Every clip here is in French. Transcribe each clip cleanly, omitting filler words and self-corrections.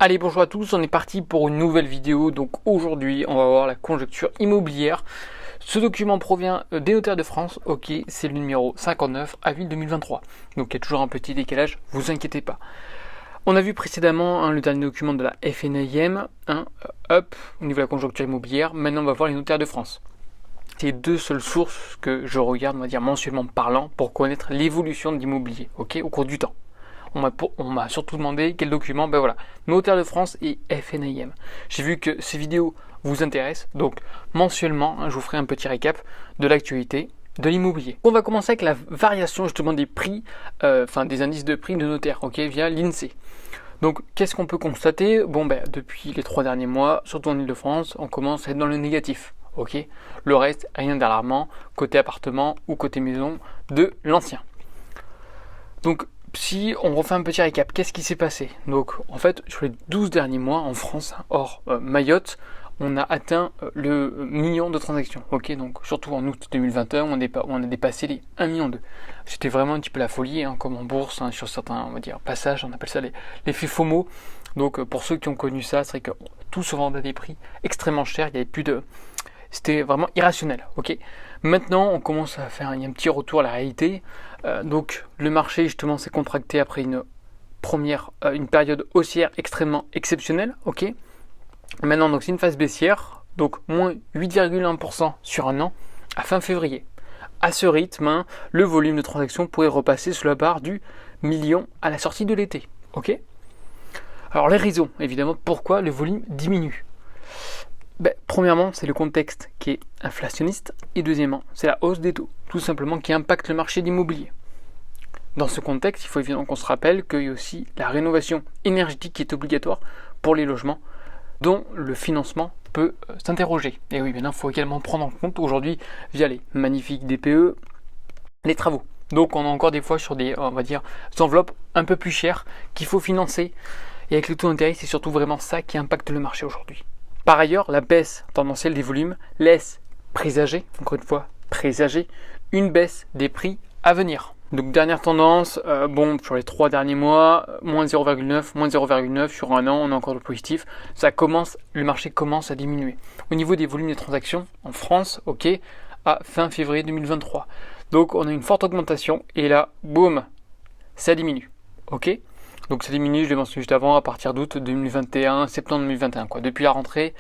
Allez, bonjour à tous, on est parti pour une nouvelle vidéo. Donc aujourd'hui, on va voir la conjoncture immobilière. Ce document provient des notaires de France. Ok, c'est le numéro 59, avril 2023. Donc il y a toujours un petit décalage, vous inquiétez pas. On a vu précédemment le dernier document de la FNIM, au niveau de la conjoncture immobilière. Maintenant, on va voir les notaires de France. C'est les deux seules sources que je regarde, on va dire mensuellement parlant, pour connaître l'évolution de l'immobilier, ok, au cours du temps. On m'a surtout demandé quel document, ben voilà, Notaire de France et FNIM. J'ai vu que ces vidéos vous intéressent, donc mensuellement, je vous ferai un petit récap de l'actualité de l'immobilier. On va commencer avec la variation justement des prix, des indices de prix de notaire, ok, via l'INSEE. Donc, qu'est-ce qu'on peut constater? Bon, depuis les 3 derniers mois, surtout en Ile-de-France, on commence à être dans le négatif, ok. Le reste, rien d'alarmant, côté appartement ou côté maison de l'ancien. Donc, si on refait un petit récap, qu'est-ce qui s'est passé? Donc en fait, sur les 12 derniers mois en France, hors Mayotte, on a atteint le million de transactions. Ok, donc surtout en août 2021, on a dépassé les 1,2 million. C'était vraiment un petit peu la folie, comme en bourse, sur certains, on va dire, passages, on appelle ça l'effet FOMO. Donc pour ceux qui ont connu ça, c'est vrai que tout se vendait à des prix extrêmement chers, il y avait plus de... C'était vraiment irrationnel, ok. Maintenant, on commence à faire un petit retour à la réalité. Donc, le marché justement s'est contracté après une période haussière extrêmement exceptionnelle, ok. Maintenant, donc c'est une phase baissière, donc moins 8,1% sur un an à fin février. À ce rythme, le volume de transactions pourrait repasser sous la barre du million à la sortie de l'été, ok. Alors, les raisons, évidemment, pourquoi le volume diminue. Premièrement, c'est le contexte qui est inflationniste et deuxièmement, c'est la hausse des taux, tout simplement qui impacte le marché de l'immobilier. Dans ce contexte, il faut évidemment qu'on se rappelle qu'il y a aussi la rénovation énergétique qui est obligatoire pour les logements dont le financement peut s'interroger. Et oui, maintenant, il faut également prendre en compte aujourd'hui, via les magnifiques DPE, les travaux. Donc on a encore des fois sur des, on va dire, enveloppes un peu plus chères qu'il faut financer. Et avec le taux d'intérêt, c'est surtout vraiment ça qui impacte le marché aujourd'hui. Par ailleurs, la baisse tendancielle des volumes laisse présager, encore une fois, une baisse des prix à venir. Donc dernière tendance, sur les 3 derniers mois, moins 0,9 sur un an, on a encore le positif. Le marché commence à diminuer. Au niveau des volumes des transactions en France, ok, à fin février 2023. Donc on a une forte augmentation et là, boum, ça diminue, ok. Donc ça diminue, je l'ai mentionné juste avant, à partir d'août 2021, septembre 2021. Depuis la rentrée,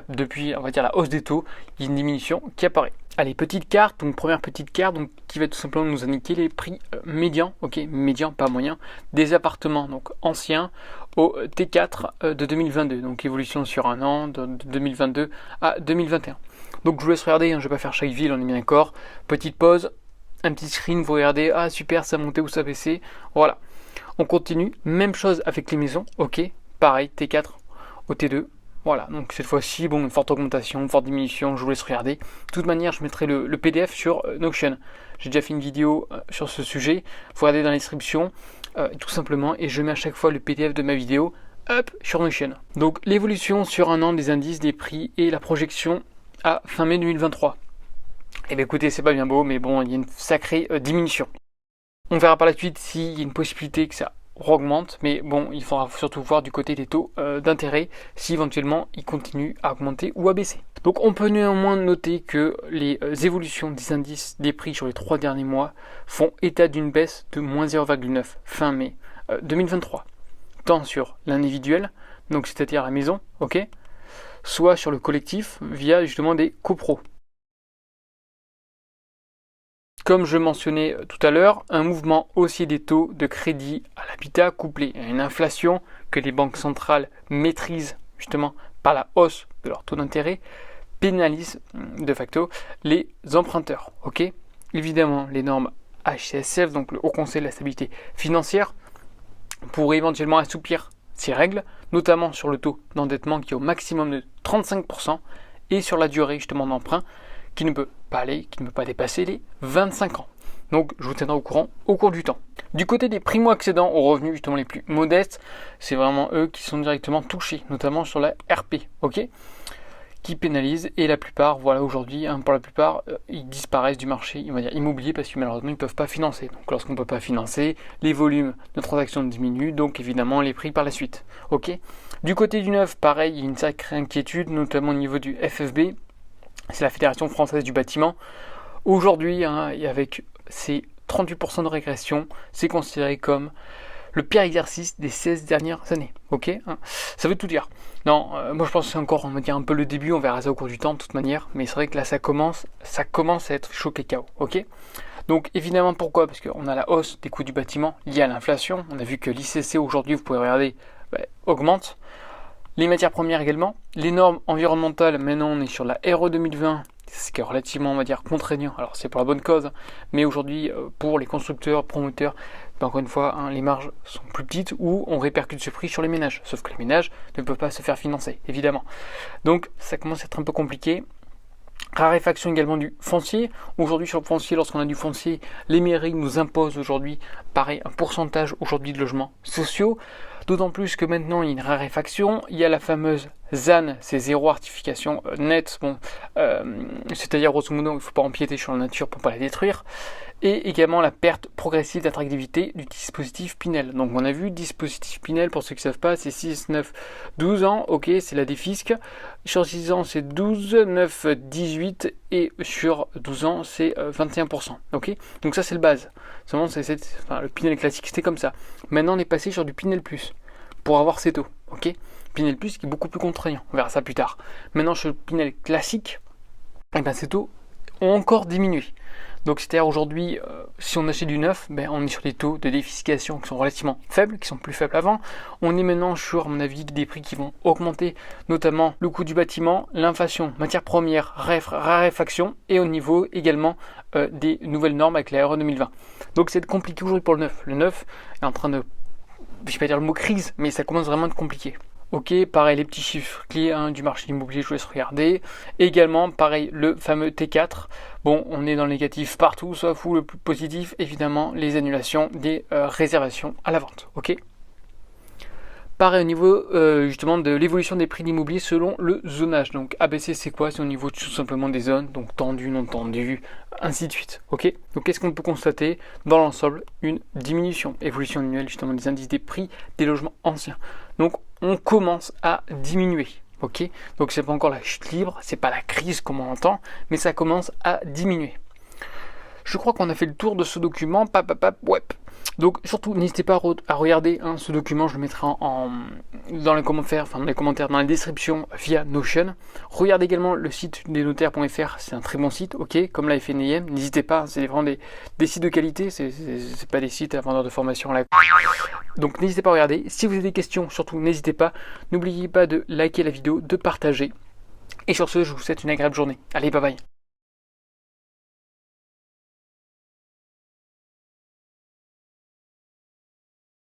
depuis on va dire la hausse des taux, il y a une diminution qui apparaît. Allez, petite carte, donc première petite carte qui va tout simplement nous indiquer les prix médians, ok, médians, pas moyens, des appartements donc anciens au T4 de 2022. Donc évolution sur un an de 2022 à 2021. Donc je vous laisse regarder, je ne vais pas faire chaque ville, on est bien d'accord. Petite pause, un petit screen, vous regardez, ah super, ça a monté ou ça a baissé, voilà. On continue, même chose avec les maisons, ok, pareil, T4 au T2, voilà, donc cette fois-ci, une forte augmentation, une forte diminution, je vous laisse regarder. De toute manière, je mettrai le PDF sur Notion. J'ai déjà fait une vidéo sur ce sujet, vous regardez dans la description, tout simplement, et je mets à chaque fois le PDF de ma vidéo, sur Notion. Donc l'évolution sur un an des indices, des prix et la projection à fin mai 2023. Eh bien écoutez, c'est pas bien beau, mais il y a une sacrée diminution. On verra par la suite s'il y a une possibilité que ça augmente, mais il faudra surtout voir du côté des taux d'intérêt si éventuellement ils continuent à augmenter ou à baisser. Donc on peut néanmoins noter que les évolutions des indices des prix sur les 3 derniers mois font état d'une baisse de moins 0,9 fin mai 2023, tant sur l'individuel, donc c'est-à-dire la maison, ok, soit sur le collectif via justement des copros. Comme je mentionnais tout à l'heure, un mouvement haussier des taux de crédit à l'habitat couplé à une inflation que les banques centrales maîtrisent justement par la hausse de leur taux d'intérêt pénalise de facto les emprunteurs. Ok, évidemment, les normes HCSF, donc le Haut Conseil de la stabilité financière, pourraient éventuellement assouplir ces règles, notamment sur le taux d'endettement qui est au maximum de 35% et sur la durée justement d'emprunt qui ne peut pas dépasser les 25 ans. Donc je vous tiendrai au courant au cours du temps. Du côté des primo-accédants aux revenus justement les plus modestes, c'est vraiment eux qui sont directement touchés, notamment sur la RP, ok, qui pénalisent, et la plupart, voilà, aujourd'hui, pour la plupart, ils disparaissent du marché, on va dire, immobilier, parce que malheureusement, ils ne peuvent pas financer. Donc lorsqu'on ne peut pas financer, les volumes de transactions diminuent, donc évidemment les prix par la suite. Ok. Du côté du neuf, pareil, il y a une sacrée inquiétude, notamment au niveau du FFB, c'est la Fédération Française du Bâtiment. Aujourd'hui, et avec ces 38% de régression, c'est considéré comme le pire exercice des 16 dernières années. Ok, ça veut tout dire. Non, moi je pense que c'est encore, on va dire, un peu le début, on verra ça au cours du temps de toute manière, mais c'est vrai que là ça commence à être chaud cacao. Ok. Donc évidemment, pourquoi? Parce qu'on a la hausse des coûts du bâtiment liée à l'inflation. On a vu que l'ICC aujourd'hui, vous pouvez regarder, augmente. Les matières premières également. Les normes environnementales, maintenant on est sur la RE 2020, ce qui est relativement, on va dire, contraignant. Alors c'est pour la bonne cause, mais aujourd'hui pour les constructeurs, promoteurs, encore une fois, les marges sont plus petites ou on répercute ce prix sur les ménages. Sauf que les ménages ne peuvent pas se faire financer, évidemment. Donc ça commence à être un peu compliqué. Raréfaction également du foncier. Aujourd'hui sur le foncier, lorsqu'on a du foncier, les mairies nous imposent aujourd'hui, pareil, un pourcentage aujourd'hui de logements sociaux. D'autant plus que maintenant il y a une raréfaction, il y a la fameuse ZAN, c'est zéro artificialisation nette, c'est-à-dire grosso modo il ne faut pas empiéter sur la nature pour ne pas la détruire, et également la perte progressive d'attractivité du dispositif Pinel. Donc on a vu, dispositif Pinel, pour ceux qui ne savent pas, c'est 6, 9, 12 ans, ok, c'est la défisque, sur 6 ans c'est 12, 9, 18, et sur 12 ans c'est 21%, ok. Donc ça c'est le base, seulement le Pinel classique c'était comme ça. Maintenant on est passé sur du Pinel Plus, pour avoir ces taux, ok. Pinel Plus qui est beaucoup plus contraignant, on verra ça plus tard. Maintenant sur le Pinel classique, ces taux ont encore diminué. Donc c'est-à-dire aujourd'hui, si on achète du neuf, on est sur des taux de défiscation qui sont relativement faibles, qui sont plus faibles avant. On est maintenant sur, à mon avis, des prix qui vont augmenter, notamment le coût du bâtiment, l'inflation, matières premières, raréfaction, et au niveau également des nouvelles normes avec la RE 2020. Donc c'est compliqué aujourd'hui pour le neuf. Le neuf est en train de, je ne vais pas dire le mot crise, mais ça commence vraiment à être compliqué. Ok, pareil, les petits chiffres clés du marché immobilier, je vous laisse regarder. Également, pareil, le fameux T4. Bon, on est dans le négatif partout, sauf où le plus positif, évidemment, les annulations des réservations à la vente. Ok. Pareil au niveau justement de l'évolution des prix d'immobilier selon le zonage. Donc ABC c'est quoi? C'est au niveau tout simplement des zones, donc tendu, non tendu, ainsi de suite. Ok. Donc qu'est-ce qu'on peut constater dans l'ensemble? Une diminution, évolution annuelle justement des indices des prix des logements anciens. Donc on commence à diminuer. Ok. Donc c'est pas encore la chute libre, c'est pas la crise comme on entend, mais ça commence à diminuer. Je crois qu'on a fait le tour de ce document. Ouais. Donc surtout n'hésitez pas à regarder ce document, je le mettrai dans les commentaires, dans la description via Notion. Regardez également le site des notaires.fr, c'est un très bon site, ok, comme la FNIM, n'hésitez pas, c'est vraiment des sites de qualité, c'est pas des sites à vendeurs de formation à la... Donc n'hésitez pas à regarder, si vous avez des questions, surtout n'hésitez pas, n'oubliez pas de liker la vidéo, de partager, et sur ce je vous souhaite une agréable journée. Allez, bye bye.